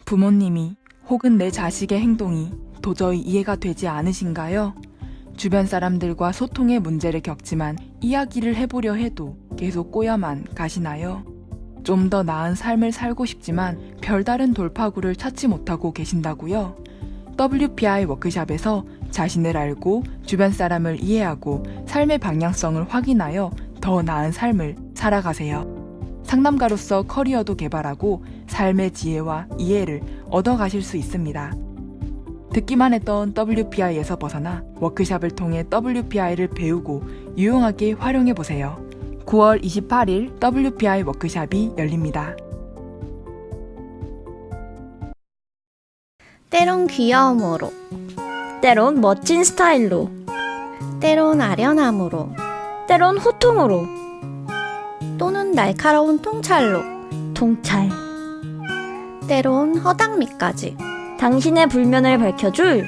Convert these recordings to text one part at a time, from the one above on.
부모님이 혹은 내 자식의 행동이 도저히 이해가 되지 않으신가요? 주변 사람들과 소통의 문제를 겪지만 이야기를 해보려 해도 계속 꼬여만 가시나요? 좀 더 나은 삶을 살고 싶지만 별다른 돌파구를 찾지 못하고 계신다고요? WPI 워크샵에서 자신을 알고 주변 사람을 이해하고 삶의 방향성을 확인하여 더 나은 삶을 살아가세요. 상담가로서 커리어도 개발하고 삶의 지혜와 이해를 얻어가실 수 있습니다. 듣기만 했던 WPI에서 벗어나 워크샵을 통해 WPI를 배우고 유용하게 활용해보세요. 9월 28일 WPI 워크샵이 열립니다. 때론 귀여움으로, 때론 멋진 스타일로, 때론 아련함으로, 때론 호통으로, 또는 날카로운 통찰로, 통찰. 때론 허당미까지 당신의 불면을 밝혀줄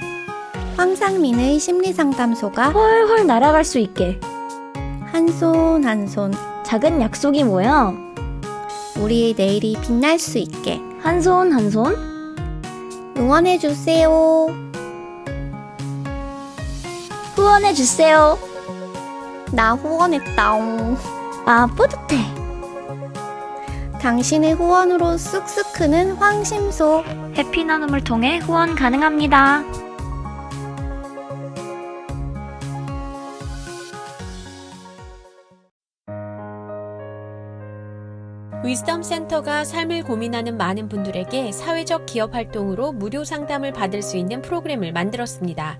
황상민의 심리상담소가 훨훨 날아갈 수 있게 한 손 한 손 작은 약속이 모여 우리의 내일이 빛날 수 있게 한 손 한 손 응원해주세요. 후원해주세요. 나 후원했다옹. 아, 뿌듯해. 당신의 후원으로 쑥쑥 크는 황심소. 해피 나눔을 통해 후원 가능합니다. 위즈덤 센터가 삶을 고민하는 많은 분들에게 사회적 기업 활동으로 무료 상담을 받을 수 있는 프로그램을 만들었습니다.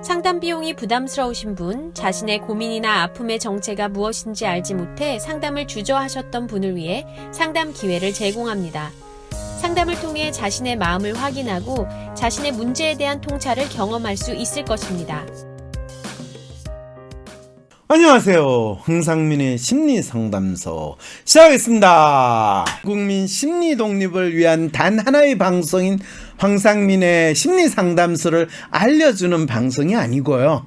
상담 비용이 부담스러우신 분, 자신의 고민이나 아픔의 정체가 무엇인지 알지 못해 상담을 주저하셨던 분을 위해 상담 기회를 제공합니다. 상담을 통해 자신의 마음을 확인하고 자신의 문제에 대한 통찰을 경험할 수 있을 것입니다. 안녕하세요. 황상민의 심리상담소 시작하겠습니다. 국민 심리 독립을 위한 단 하나의 방송인 황상민의 심리상담소를 알려주는 방송이 아니고요.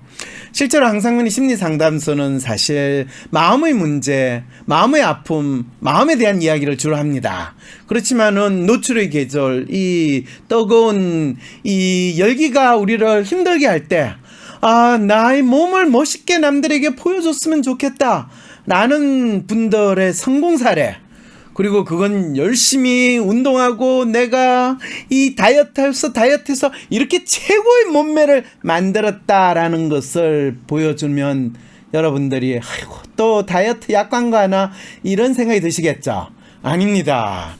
실제로 황상민의 심리상담소는 사실 마음의 문제, 마음의 아픔, 마음에 대한 이야기를 주로 합니다. 그렇지만은 노출의 계절, 이 뜨거운 이 열기가 우리를 힘들게 할 때 나의 몸을 멋있게 남들에게 보여줬으면 좋겠다 라는 분들의 성공 사례, 그리고 그건 열심히 운동하고 내가 이 다이어트해서 이렇게 최고의 몸매를 만들었다라는 것을 보여주면 여러분들이 또 다이어트 약관가 하나 이런 생각이 드시겠죠? 아닙니다.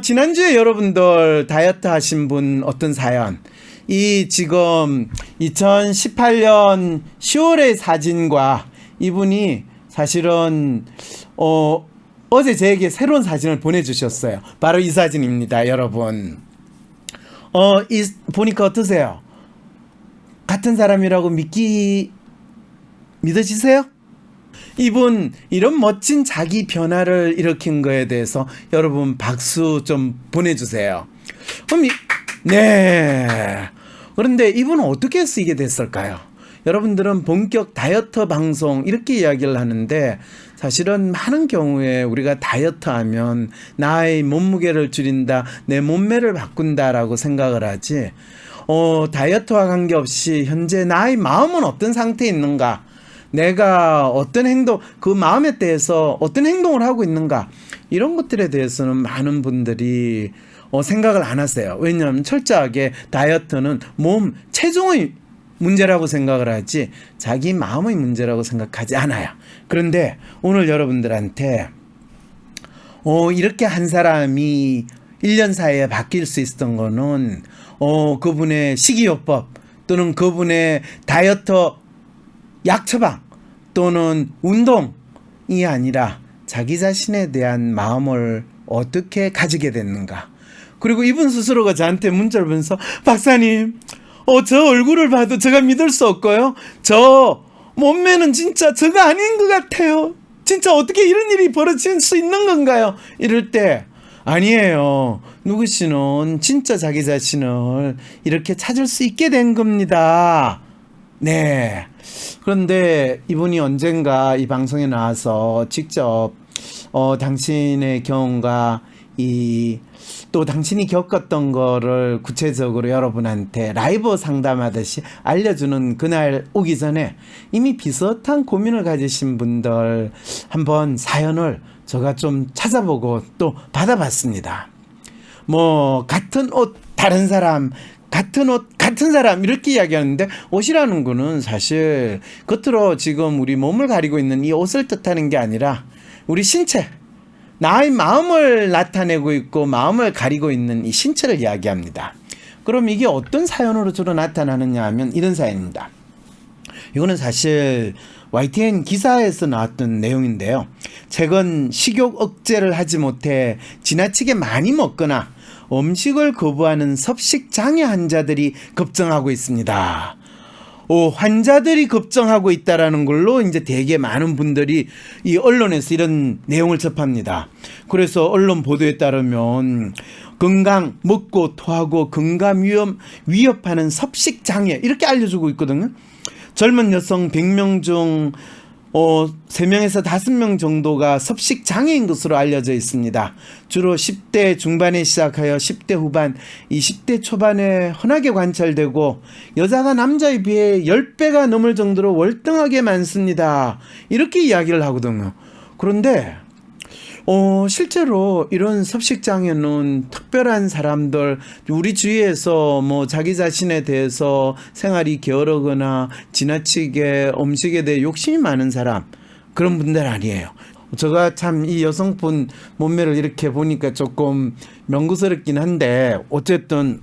지난주에 여러분들 다이어트 하신 분 어떤 사연, 이 지금 2018년 10월의 사진과 이분이 사실은 어제 저에게 새로운 사진을 보내주셨어요. 바로 이 사진입니다, 여러분. 보니까 어떠세요? 같은 사람이라고 믿어지세요? 이분 이런 멋진 자기 변화를 일으킨 거에 대해서 여러분 박수 좀 보내주세요. 그럼 네. 그런데 이분은 어떻게 쓰게 됐을까요? 여러분들은 본격 다이어트 방송 이렇게 이야기를 하는데 사실은 많은 경우에 우리가 다이어트 하면 나의 몸무게를 줄인다, 내 몸매를 바꾼다라고 생각을 하지, 다이어트와 관계없이 현재 나의 마음은 어떤 상태에 있는가, 내가 어떤 행동, 그 마음에 대해서 어떤 행동을 하고 있는가, 이런 것들에 대해서는 많은 분들이 생각을 안 하세요. 왜냐하면 철저하게 다이어트는 몸, 체중의 문제라고 생각을 하지 자기 마음의 문제라고 생각하지 않아요. 그런데 오늘 여러분들한테 이렇게 한 사람이 1년 사이에 바뀔 수 있었던 거는 그분의 식이요법 또는 그분의 다이어트 약 처방 또는 운동이 아니라 자기 자신에 대한 마음을 어떻게 가지게 됐는가. 그리고 이분 스스로가 저한테 문자를 보면서 박사님, 저 얼굴을 봐도 제가 믿을 수 없고요. 저 몸매는 진짜 저가 아닌 것 같아요. 진짜 어떻게 이런 일이 벌어질 수 있는 건가요? 이럴 때 아니에요. 누구 씨는 진짜 자기 자신을 이렇게 찾을 수 있게 된 겁니다. 네. 그런데 이분이 언젠가 이 방송에 나와서 직접 당신의 경험과 이 또 당신이 겪었던 거를 구체적으로 여러분한테 라이브 상담하듯이 알려주는 그날 오기 전에 이미 비슷한 고민을 가지신 분들 한번 사연을 제가 좀 찾아보고 또 받아봤습니다. 뭐 같은 옷 다른 사람, 같은 옷 같은 사람 이렇게 이야기하는데, 옷이라는 거는 사실 겉으로 지금 우리 몸을 가리고 있는 이 옷을 뜻하는 게 아니라 우리 신체, 나의 마음을 나타내고 있고 마음을 가리고 있는 이 신체를 이야기합니다. 그럼 이게 어떤 사연으로 주로 나타나느냐 하면 이런 사연입니다. 이거는 사실 YTN 기사에서 나왔던 내용인데요. 최근 식욕 억제를 하지 못해 지나치게 많이 먹거나 음식을 거부하는 섭식장애 환자들이 급증하고 있습니다. 환자들이 급증하고 있다라는 걸로 이제 되게 많은 분들이 이 언론에서 이런 내용을 접합니다. 그래서 언론 보도에 따르면 건강, 먹고 토하고 건강 위협하는 섭식 장애 이렇게 알려주고 있거든요. 젊은 여성 100명 중 3명에서 5명 정도가 섭식 장애인 것으로 알려져 있습니다. 주로 10대 중반에 시작하여 10대 후반, 20대 초반에 흔하게 관찰되고 여자가 남자에 비해 10배가 넘을 정도로 월등하게 많습니다. 이렇게 이야기를 하거든요. 그런데 실제로 이런 섭식장애는 특별한 사람들, 우리 주위에서 뭐 자기 자신에 대해서 생활이 게으르거나 지나치게 음식에 대해 욕심이 많은 사람, 그런 분들 아니에요. 제가 참 이 여성분 몸매를 이렇게 보니까 조금 명구스럽긴 한데, 어쨌든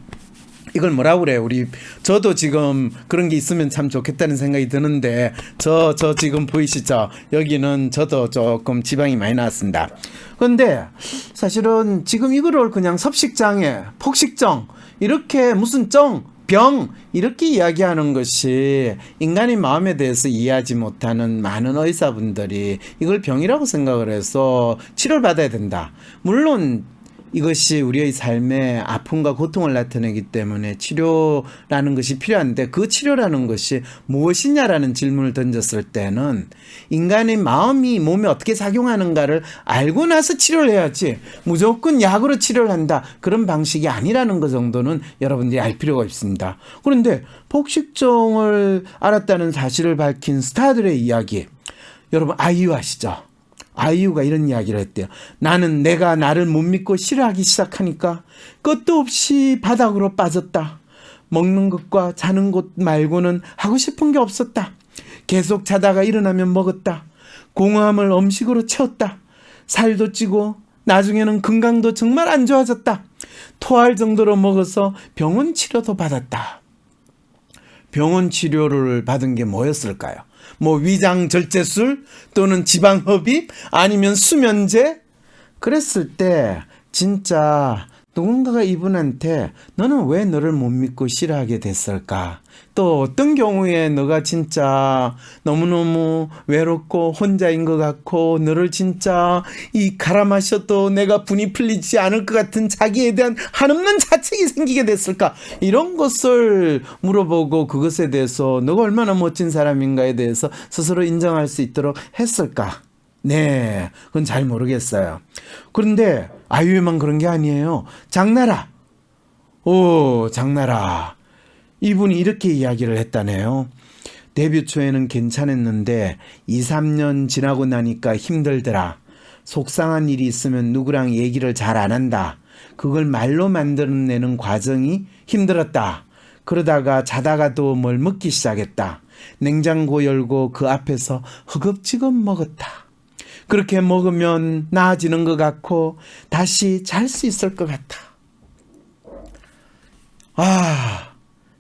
이걸 뭐라고 그래요? 저도 지금 그런 게 있으면 참 좋겠다는 생각이 드는데, 저 지금 보이시죠? 여기는 저도 조금 지방이 많이 나왔습니다. 그런데 사실은 지금 이거를 그냥 섭식장애, 폭식증, 이렇게 무슨 병, 이렇게 이야기하는 것이 인간의 마음에 대해서 이해하지 못하는 많은 의사분들이 이걸 병이라고 생각을 해서 치료를 받아야 된다. 물론 이것이 우리의 삶에 아픔과 고통을 나타내기 때문에 치료라는 것이 필요한데, 그 치료라는 것이 무엇이냐라는 질문을 던졌을 때는 인간의 마음이 몸에 어떻게 작용하는가를 알고 나서 치료를 해야지 무조건 약으로 치료를 한다, 그런 방식이 아니라는 것 정도는 여러분들이 알 필요가 있습니다. 그런데 폭식증을 알았다는 사실을 밝힌 스타들의 이야기, 여러분 아이유 아시죠? 아이유가 이런 이야기를 했대요. 나는 내가 나를 못 믿고 싫어하기 시작하니까 끝도 없이 바닥으로 빠졌다. 먹는 것과 자는 것 말고는 하고 싶은 게 없었다. 계속 자다가 일어나면 먹었다. 공허함을 음식으로 채웠다. 살도 찌고 나중에는 건강도 정말 안 좋아졌다. 토할 정도로 먹어서 병원 치료도 받았다. 병원 치료를 받은 게 뭐였을까요? 뭐 위장 절제술 또는 지방 흡입 아니면 수면제? 그랬을 때 진짜 누군가가 이분한테 너는 왜 너를 못 믿고 싫어하게 됐을까? 또 어떤 경우에 너가 진짜 너무너무 외롭고 혼자인 것 같고 너를 진짜 갈아 마셔도 내가 분이 풀리지 않을 것 같은 자기에 대한 한없는 자책이 생기게 됐을까? 이런 것을 물어보고 그것에 대해서 너가 얼마나 멋진 사람인가에 대해서 스스로 인정할 수 있도록 했을까? 네, 그건 잘 모르겠어요. 그런데 아이유만 그런 게 아니에요. 장나라. 장나라. 이분이 이렇게 이야기를 했다네요. 데뷔 초에는 괜찮았는데 2, 3년 지나고 나니까 힘들더라. 속상한 일이 있으면 누구랑 얘기를 잘 안 한다. 그걸 말로 만들어내는 과정이 힘들었다. 그러다가 자다가도 뭘 먹기 시작했다. 냉장고 열고 그 앞에서 허겁지겁 먹었다. 그렇게 먹으면 나아지는 것 같고 다시 잘 수 있을 것 같아.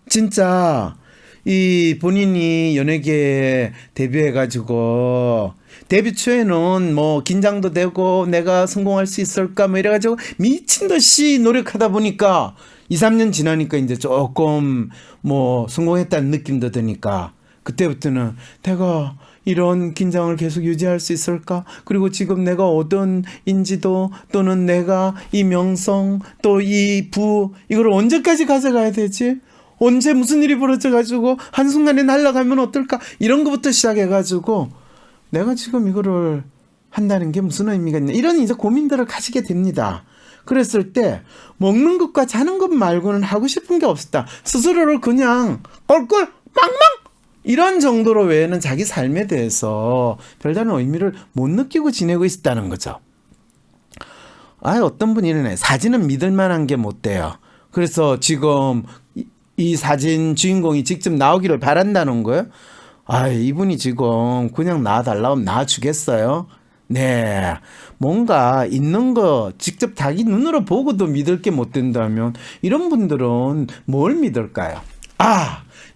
진짜 이 본인이 연예계에 데뷔해가지고 데뷔 초에는 뭐 긴장도 되고 내가 성공할 수 있을까 뭐 이래가지고 미친 듯이 노력하다 보니까 2, 3년 지나니까 이제 조금 뭐 성공했다는 느낌도 드니까 그때부터는 내가 이런 긴장을 계속 유지할 수 있을까? 그리고 지금 내가 얻은 인지도 또는 내가 이 명성 또 이 부 이걸 언제까지 가져가야 되지? 언제 무슨 일이 벌어져가지고 한순간에 날아가면 어떨까? 이런 것부터 시작해가지고 내가 지금 이거를 한다는 게 무슨 의미가 있냐? 이런 이제 고민들을 가지게 됩니다. 그랬을 때 먹는 것과 자는 것 말고는 하고 싶은 게 없었다. 스스로를 그냥 꼴꼴 빵빵 이런 정도로 외에는 자기 삶에 대해서 별다른 의미를 못 느끼고 지내고 있었다는 거죠. 어떤 분이 이러네. 사진은 믿을 만한 게 못 돼요. 그래서 지금 이 사진 주인공이 직접 나오기를 바란다는 거예요. 이분이 지금 그냥 나와달라고 하면 나와주겠어요? 네. 뭔가 있는 거 직접 자기 눈으로 보고도 믿을 게 못 된다면 이런 분들은 뭘 믿을까요?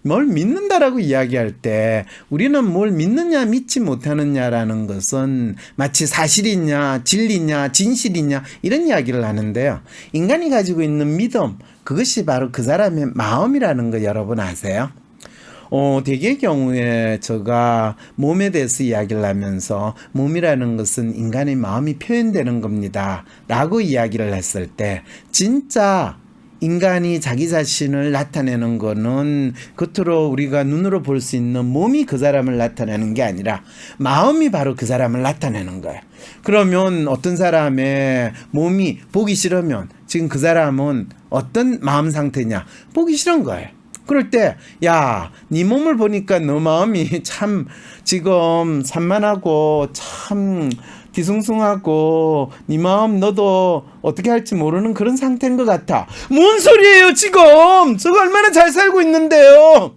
뭘 믿는다라고 이야기할 때 우리는 뭘 믿느냐 믿지 못하느냐라는 것은 마치 사실이냐 진리냐 진실이냐 이런 이야기를 하는데요. 인간이 가지고 있는 믿음, 그것이 바로 그 사람의 마음이라는 거 여러분 아세요? 대개의 경우에 제가 몸에 대해서 이야기를 하면서 몸이라는 것은 인간의 마음이 표현되는 겁니다 라고 이야기를 했을 때 진짜 인간이 자기 자신을 나타내는 거는 겉으로 우리가 눈으로 볼 수 있는 몸이 그 사람을 나타내는 게 아니라 마음이 바로 그 사람을 나타내는 거예요. 그러면 어떤 사람의 몸이 보기 싫으면 지금 그 사람은 어떤 마음 상태냐? 보기 싫은 거예요. 그럴 때, 네 몸을 보니까 너 마음이 참 지금 산만하고 참 뒤숭숭하고 네 마음 너도 어떻게 할지 모르는 그런 상태인 것 같아. 뭔 소리예요 지금? 저거 얼마나 잘 살고 있는데요.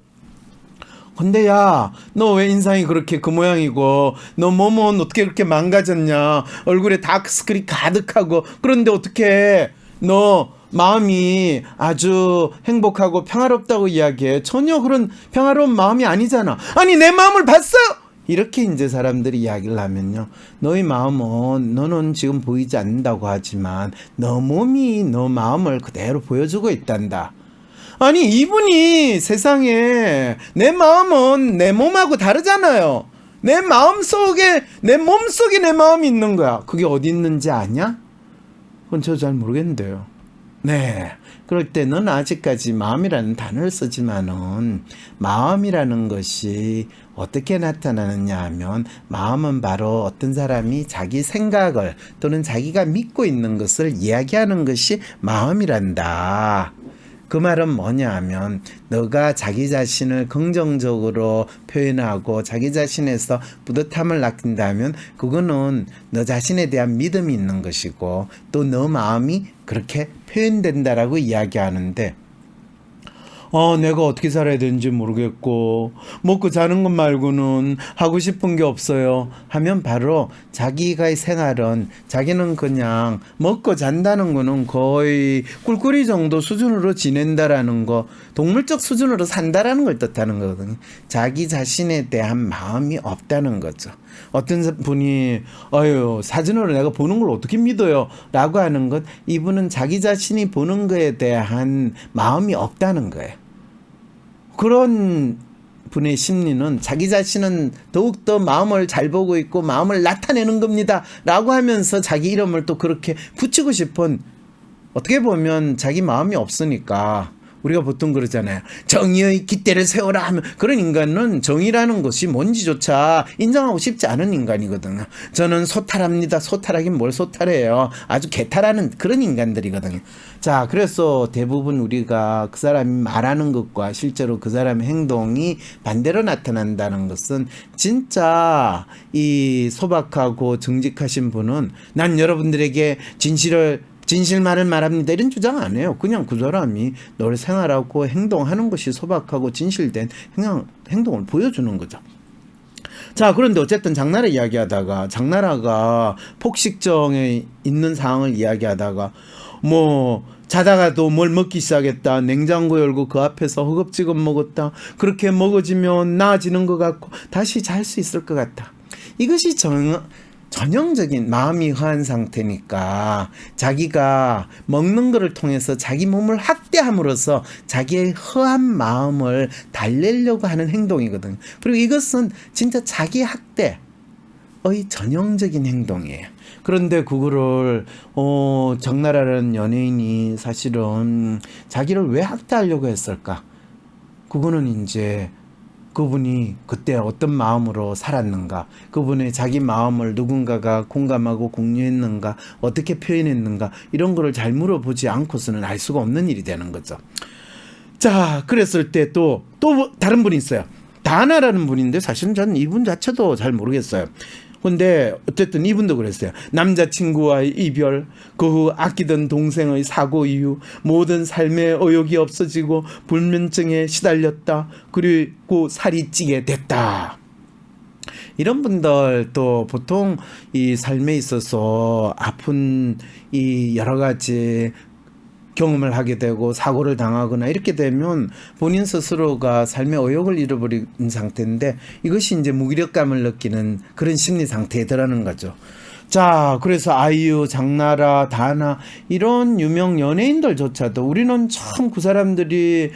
근데 너 왜 인상이 그렇게 그 모양이고 너 몸은 어떻게 그렇게 망가졌냐. 얼굴에 다크스크린 가득하고 그런데 어떻게 너 마음이 아주 행복하고 평화롭다고 이야기해. 전혀 그런 평화로운 마음이 아니잖아. 아니 내 마음을 봤어요? 이렇게 이제 사람들이 이야기를 하면요. 너의 마음은 너는 지금 보이지 않는다고 하지만 너 몸이 너 마음을 그대로 보여주고 있단다. 아니 이분이 세상에 내 마음은 내 몸하고 다르잖아요. 내 마음속에 내 몸속에 내 마음이 있는 거야. 그게 어디 있는지 아냐? 그건 저 잘 모르겠는데요. 네. 그럴 때 넌 아직까지 마음이라는 단어를 쓰지만은 마음이라는 것이 어떻게 나타나느냐 하면 마음은 바로 어떤 사람이 자기 생각을 또는 자기가 믿고 있는 것을 이야기하는 것이 마음이란다. 그 말은 뭐냐 하면 너가 자기 자신을 긍정적으로 표현하고 자기 자신에서 뿌듯함을 느낀다면 그거는 너 자신에 대한 믿음이 있는 것이고 또 너 마음이 그렇게 표현된다라고 이야기하는데 내가 어떻게 살아야 되는지 모르겠고 먹고 자는 것 말고는 하고 싶은 게 없어요 하면 바로 자기가의 생활은 자기는 그냥 먹고 잔다는 거는 거의 꿀꿀이 정도 수준으로 지낸다라는 거, 동물적 수준으로 산다라는 걸 뜻하는 거거든요. 자기 자신에 대한 마음이 없다는 거죠. 어떤 분이 사진으로 내가 보는 걸 어떻게 믿어요? 라고 하는 것, 이분은 자기 자신이 보는 거에 대한 마음이 없다는 거예요. 그런 분의 심리는 자기 자신은 더욱더 마음을 잘 보고 있고 마음을 나타내는 겁니다 라고 하면서 자기 이름을 또 그렇게 붙이고 싶은, 어떻게 보면 자기 마음이 없으니까 우리가 보통 그러잖아요. 정의의 깃대를 세워라 하면 그런 인간은 정의라는 것이 뭔지조차 인정하고 싶지 않은 인간이거든요. 저는 소탈합니다. 소탈하긴 뭘 소탈해요. 아주 개탈하는 그런 인간들이거든요. 자, 그래서 대부분 우리가 그 사람이 말하는 것과 실제로 그 사람의 행동이 반대로 나타난다는 것은 진짜 이 소박하고 정직하신 분은 난 여러분들에게 진실만을 말합니다 이런 주장 안 해요. 그냥 그 사람이 널 생활하고 행동하는 것이 소박하고 진실된 행동을 보여주는 거죠. 자, 그런데 어쨌든 장나라 이야기하다가 장나라가 폭식정에 있는 상황을 이야기하다가 자다가도 뭘 먹기 시작했다. 냉장고 열고 그 앞에서 허겁지겁 먹었다. 그렇게 먹어지면 나아지는 것 같고 다시 잘 수 있을 것 같다. 이것이 전형적인 마음이 허한 상태니까 자기가 먹는 것을 통해서 자기 몸을 학대함으로써 자기의 허한 마음을 달래려고 하는 행동이거든요. 그리고 이것은 진짜 자기 학대의 전형적인 행동이에요. 그런데 그거를 장나라라는 연예인이 사실은 자기를 왜 학대하려고 했을까? 그거는 이제 그분이 그때 어떤 마음으로 살았는가, 그분의 자기 마음을 누군가가 공감하고 공유했는가, 어떻게 표현했는가, 이런 거를 잘 물어보지 않고서는 알 수가 없는 일이 되는 거죠. 자, 그랬을 때 또 다른 분이 있어요. 다나라는 분인데 사실은 저는 이분 자체도 잘 모르겠어요. 근데 어쨌든 이분도 그랬어요. 남자친구와의 이별, 그 후 아끼던 동생의 사고 이후 모든 삶의 의욕이 없어지고 불면증에 시달렸다. 그리고 살이 찌게 됐다. 이런 분들 또 보통 이 삶에 있어서 아픈 이 여러 가지 경험을 하게 되고 사고를 당하거나 이렇게 되면 본인 스스로가 삶의 의욕을 잃어버린 상태인데 이것이 이제 무기력감을 느끼는 그런 심리 상태에 들어가는 거죠. 자, 그래서 아이유, 장나라, 다나 이런 유명 연예인들조차도 우리는 참 그 사람들이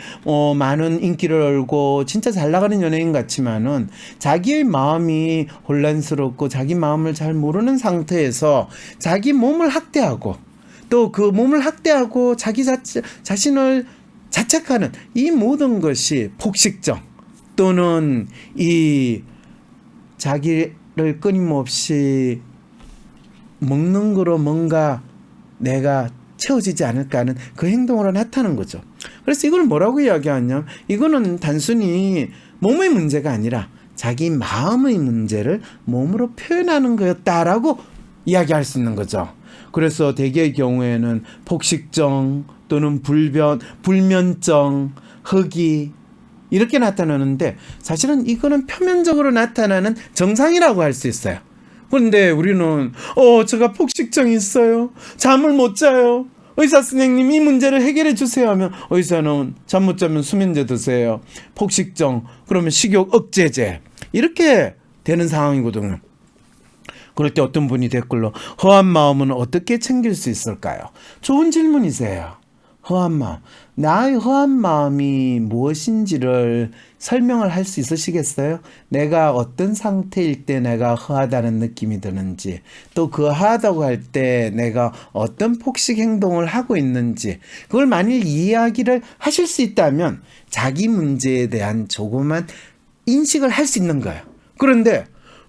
많은 인기를 얻고 진짜 잘 나가는 연예인 같지만은 자기의 마음이 혼란스럽고 자기 마음을 잘 모르는 상태에서 자기 몸을 학대하고 또 그 몸을 학대하고 자기 자신을 자책하는 이 모든 것이 폭식증 또는 이 자기를 끊임없이 먹는 거로 뭔가 내가 채워지지 않을까 하는 그 행동으로 나타나는 거죠. 그래서 이걸 뭐라고 이야기하냐면 이거는 단순히 몸의 문제가 아니라 자기 마음의 문제를 몸으로 표현하는 거였다라고 이야기할 수 있는 거죠. 그래서 대개의 경우에는 폭식증 또는 불면증, 허기 이렇게 나타나는데 사실은 이거는 표면적으로 나타나는 정상이라고 할 수 있어요. 그런데 우리는 제가 폭식증이 있어요. 잠을 못 자요. 의사 선생님 이 문제를 해결해 주세요 하면 의사는 잠 못 자면 수면제 드세요. 폭식증 그러면 식욕 억제제 이렇게 되는 상황이거든요. 그럴 때 어떤 분이 댓글로 허한 마음은 어떻게 챙길 수 있을까요? 좋은 질문이세요. 허한 마음. 나의 허한 마음이 무엇인지를 설명을 할 수 있으시겠어요? 내가 어떤 상태일 때 내가 허하다는 느낌이 드는지, 또 그 허하다고 할 때 내가 어떤 폭식 행동을 하고 있는지, 그걸 만일 이야기를 하실 수 있다면 자기 문제에 대한 조그만 인식을 할 수 있는 거예요. 그런데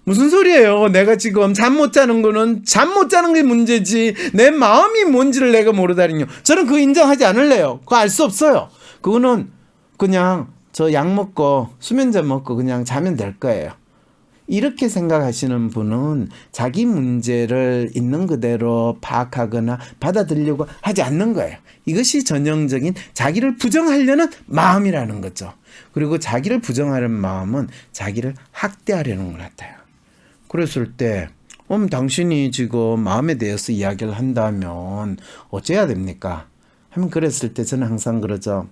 무슨 소리예요? 내가 지금 잠 못 자는 거는 잠 못 자는 게 문제지 내 마음이 뭔지를 내가 모르다니요. 저는 그거 인정하지 않을래요. 그거 알 수 없어요. 그거는 그냥 저 약 먹고 수면제 먹고 그냥 자면 될 거예요. 이렇게 생각하시는 분은 자기 문제를 있는 그대로 파악하거나 받아들이려고 하지 않는 거예요. 이것이 전형적인 자기를 부정하려는 마음이라는 거죠. 그리고 자기를 부정하는 마음은 자기를 학대하려는 것 같아요. 그랬을 때 당신이 지금 마음에 대해서 이야기를 한다면 어째야 됩니까? 하면 그랬을 때 저는 항상 그러죠.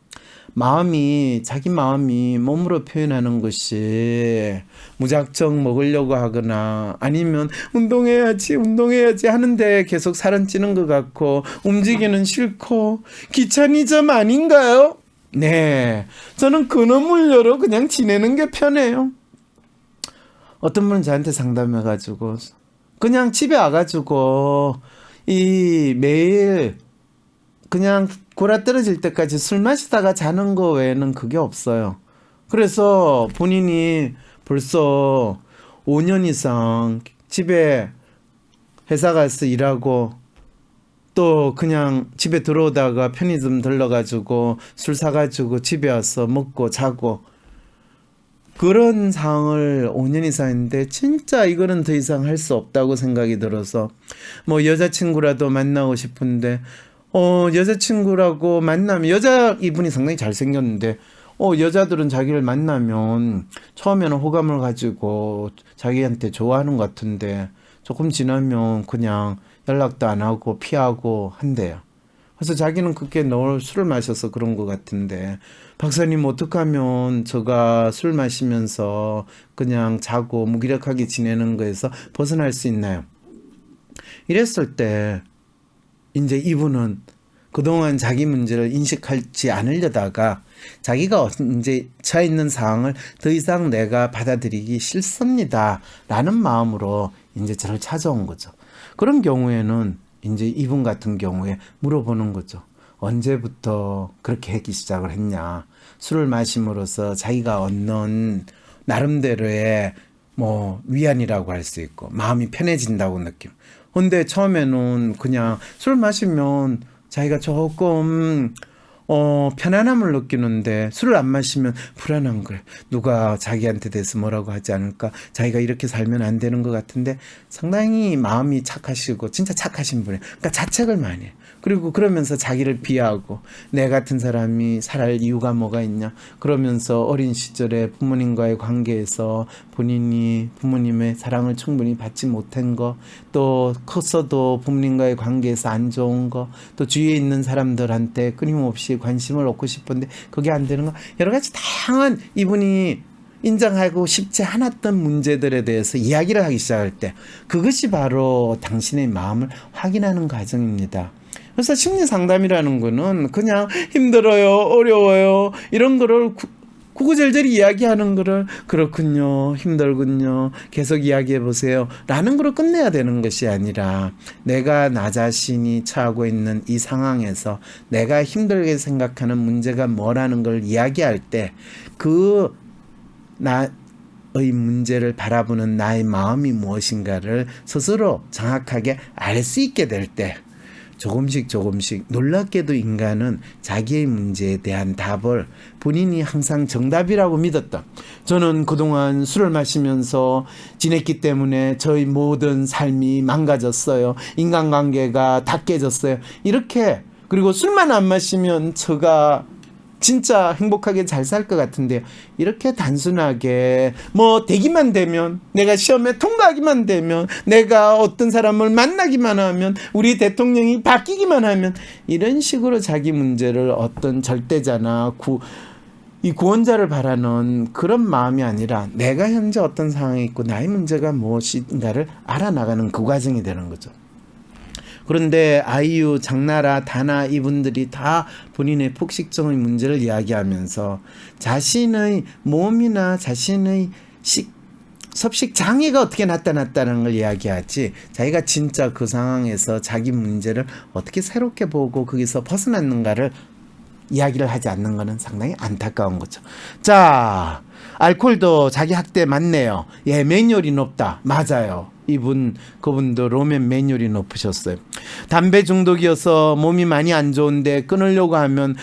자기 마음이 몸으로 표현하는 것이 무작정 먹으려고 하거나 아니면 운동해야지 하는데 계속 살은 찌는 것 같고 움직이는 싫고 귀차니즘 아닌가요? 네, 저는 그놈을려로 그냥 지내는 게 편해요. 어떤 분은 저한테 상담해가지고 그냥 집에 와가지고 매일 그냥 골아떨어질 때까지 술 마시다가 자는 거 외에는 그게 없어요. 그래서 본인이 벌써 5년 이상 집에 회사 가서 일하고 또 그냥 집에 들어오다가 편의점 들러가지고 술 사가지고 집에 와서 먹고 자고 그런 상황을 5년 이상 했는데 진짜 이거는 더 이상 할 수 없다고 생각이 들어서 뭐 여자친구라도 만나고 싶은데 여자친구라고 만나면 이분이 상당히 잘생겼는데 여자들은 자기를 만나면 처음에는 호감을 가지고 자기한테 좋아하는 것 같은데 조금 지나면 그냥 연락도 안 하고 피하고 한대요. 그래서 자기는 그렇게 술을 마셔서 그런 것 같은데 박사님 어떻게 하면 제가 술 마시면서 그냥 자고 무기력하게 지내는 거에서 벗어날 수 있나요? 이랬을 때 이제 이분은 그동안 자기 문제를 인식하지 않으려다가 자기가 이제 처해 있는 상황을 더 이상 내가 받아들이기 싫습니다 라는 마음으로 이제 저를 찾아온 거죠. 그런 경우에는 이제 이분 같은 경우에 물어보는 거죠. 언제부터 그렇게 하기 시작을 했냐. 술을 마심으로써 자기가 얻는 나름대로의 뭐 위안이라고 할 수 있고 마음이 편해진다고 느낌. 근데 처음에는 그냥 술 마시면 자기가 조금 편안함을 느끼는데 술을 안 마시면 불안한 거예요. 누가 자기한테 대해서 뭐라고 하지 않을까? 자기가 이렇게 살면 안 되는 것 같은데 상당히 마음이 착하시고 진짜 착하신 분이에요. 그러니까 자책을 많이 해요. 그리고 그러면서 자기를 비하하고 내 같은 사람이 살 이유가 뭐가 있냐 그러면서 어린 시절에 부모님과의 관계에서 본인이 부모님의 사랑을 충분히 받지 못한 거, 또 컸어도 부모님과의 관계에서 안 좋은 거, 또 주위에 있는 사람들한테 끊임없이 관심을 얻고 싶은데 그게 안 되는 거, 여러 가지 다양한 이분이 인정하고 싶지 않았던 문제들에 대해서 이야기를 하기 시작할 때 그것이 바로 당신의 마음을 확인하는 과정입니다. 그래서 심리 상담이라는 거는 그냥 힘들어요, 어려워요 이런 거를 구구절절히 이야기하는 거를 그렇군요, 힘들군요, 계속 이야기해 보세요 라는 거로 끝내야 되는 것이 아니라 내가 나 자신이 처하고 있는 이 상황에서 내가 힘들게 생각하는 문제가 뭐라는 걸 이야기할 때 그 나의 문제를 바라보는 나의 마음이 무엇인가를 스스로 정확하게 알 수 있게 될 때 조금씩 놀랍게도 인간은 자기의 문제에 대한 답을 본인이 항상 정답이라고 믿었다. 저는 그동안 술을 마시면서 지냈기 때문에 저의 모든 삶이 망가졌어요. 인간관계가 다 깨졌어요. 이렇게, 그리고 술만 안 마시면 제가 진짜 행복하게 잘 살 것 같은데요. 이렇게 단순하게 뭐 되기만 되면, 내가 시험에 통과하기만 되면, 내가 어떤 사람을 만나기만 하면, 우리 대통령이 바뀌기만 하면, 이런 식으로 자기 문제를 어떤 절대자나 이 구원자를 바라는 그런 마음이 아니라 내가 현재 어떤 상황에 있고 나의 문제가 무엇인가를 알아나가는 그 과정이 되는 거죠. 그런데 아이유, 장나라, 다나 이분들이 다 본인의 폭식증의 문제를 이야기하면서 자신의 몸이나 자신의 섭식 장애가 어떻게 나타났다는 걸 이야기하지, 자기가 진짜 그 상황에서 자기 문제를 어떻게 새롭게 보고 거기서 벗어났는가를 이야기를 하지 않는 것은 상당히 안타까운 거죠. 자, 알코올도 자기 학대 맞네요. 예, 매뉴얼이 높다. 맞아요. 그분도 로맨 매뉴얼이 높으셨어요. 담배 중독이어서 몸이 많이 안 좋은데 끊으려고 하면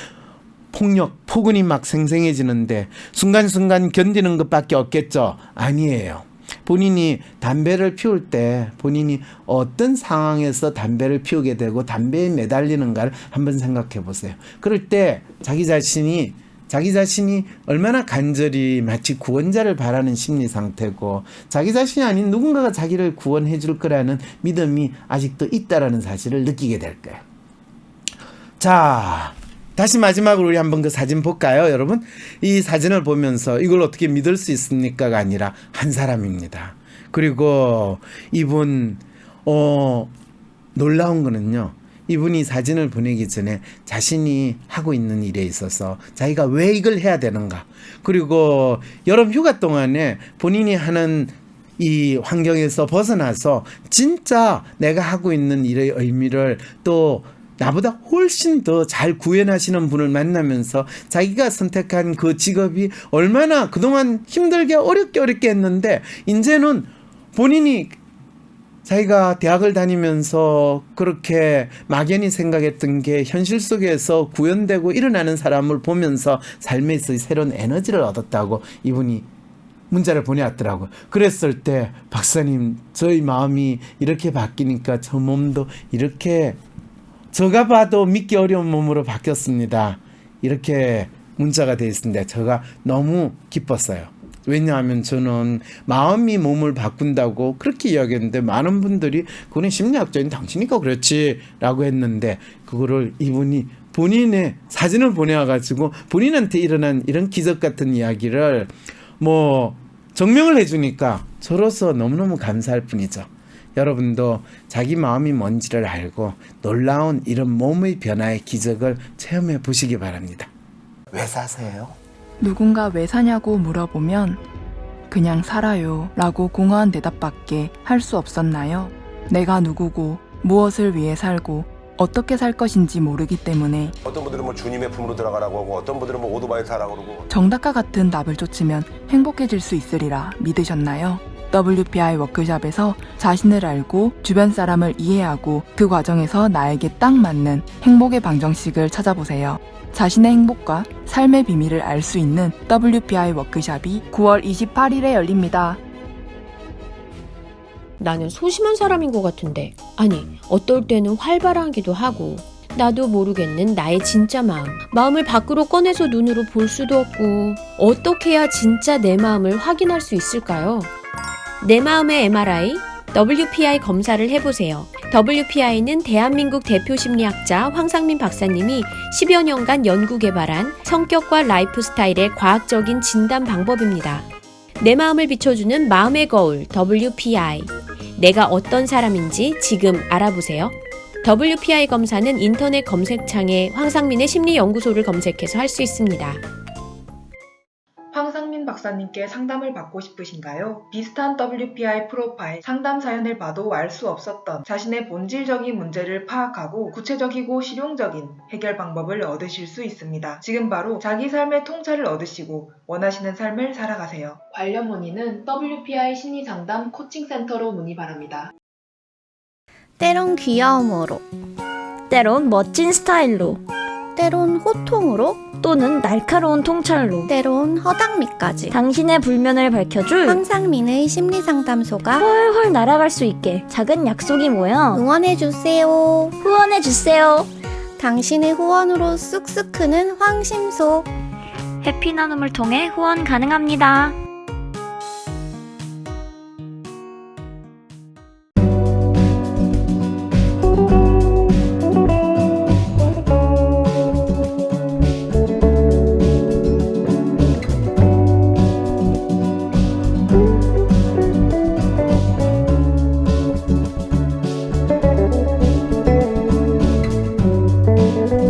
폭언이 막 생생해지는데 순간순간 견디는 것밖에 없겠죠? 아니에요. 본인이 담배를 피울 때 본인이 어떤 상황에서 담배를 피우게 되고 담배에 매달리는가를 한번 생각해 보세요. 그럴 때 자기 자신이 얼마나 간절히 마치 구원자를 바라는 심리 상태고, 자기 자신이 아닌 누군가가 자기를 구원해 줄 거라는 믿음이 아직도 있다라는 사실을 느끼게 될 거예요. 자, 다시 마지막으로 우리 한번 그 사진 볼까요, 여러분? 이 사진을 보면서 이걸 어떻게 믿을 수 있습니까가 아니라 한 사람입니다. 그리고 이분 놀라운 거는요, 이분이 사진을 보내기 전에 자신이 하고 있는 일에 있어서 자기가 왜 이걸 해야 되는가, 그리고 여름 휴가 동안에 본인이 하는 이 환경에서 벗어나서 진짜 내가 하고 있는 일의 의미를, 또 나보다 훨씬 더 잘 구현하시는 분을 만나면서 자기가 선택한 그 직업이 얼마나 그동안 힘들게 어렵게 했는데 이제는 본인이 자기가 대학을 다니면서 그렇게 막연히 생각했던 게 현실 속에서 구현되고 일어나는 사람을 보면서 삶에서 새로운 에너지를 얻었다고 이분이 문자를 보내왔더라고요. 그랬을 때 박사님, 저희 마음이 이렇게 바뀌니까 저 몸도 이렇게 제가 봐도 믿기 어려운 몸으로 바뀌었습니다. 이렇게 문자가 되어 있습니다. 제가 너무 기뻤어요. 왜냐하면 저는 마음이 몸을 바꾼다고 그렇게 이야기했는데 많은 분들이 그건 심리학자인 당신이니까 그렇지 라고 했는데, 그거를 이분이 본인의 사진을 보내와가지고 본인한테 일어난 이런 기적 같은 이야기를 증명을 해주니까 저로서 너무너무 감사할 뿐이죠. 여러분도 자기 마음이 뭔지를 알고 놀라운 이런 몸의 변화의 기적을 체험해 보시기 바랍니다. 왜 사세요? 누군가 왜 사냐고 물어보면 그냥 살아요 라고 공허한 대답밖에 할 수 없었나요? 내가 누구고 무엇을 위해 살고 어떻게 살 것인지 모르기 때문에 어떤 분들은 뭐 주님의 품으로 들어가라고 하고 어떤 분들은 뭐 오토바이 타라고 그러고 정답과 같은 답을 쫓으면 행복해질 수 있으리라 믿으셨나요? WPI 워크숍에서 자신을 알고 주변 사람을 이해하고 그 과정에서 나에게 딱 맞는 행복의 방정식을 찾아보세요. 자신의 행복과 삶의 비밀을 알 수 있는 WPI 워크숍이 9월 28일에 열립니다. 나는 소심한 사람인 것 같은데. 아니, 어떨 때는 활발하기도 하고. 나도 모르겠는 나의 진짜 마음을 밖으로 꺼내서 눈으로 볼 수도 없고. 어떻게 해야 진짜 내 마음을 확인할 수 있을까요? 내 마음의 MRI, WPI 검사를 해보세요. WPI는 대한민국 대표 심리학자 황상민 박사님이 10여 년간 연구 개발한 성격과 라이프 스타일의 과학적인 진단 방법입니다. 내 마음을 비춰주는 마음의 거울 WPI. 내가 어떤 사람인지 지금 알아보세요. WPI 검사는 인터넷 검색창에 황상민의 심리연구소를 검색해서 할 수 있습니다. 황상민 박사님께 상담을 받고 싶으신가요? 비슷한 WPI 프로파일 상담 사연을 봐도 알 수 없었던 자신의 본질적인 문제를 파악하고 구체적이고 실용적인 해결 방법을 얻으실 수 있습니다. 지금 바로 자기 삶의 통찰을 얻으시고 원하시는 삶을 살아가세요. 관련 문의는 WPI 심리상담 코칭센터로 문의 바랍니다. 때론 귀여움으로, 때론 멋진 스타일로, 때론 호통으로, 또는 날카로운 통찰로 때론 허당미까지 당신의 불면을 밝혀줄 황상민의 심리상담소가 훨훨 날아갈 수 있게 작은 약속이 모여 응원해주세요. 후원해주세요. 당신의 후원으로 쑥쑥 크는 황심소. 해피 나눔을 통해 후원 가능합니다.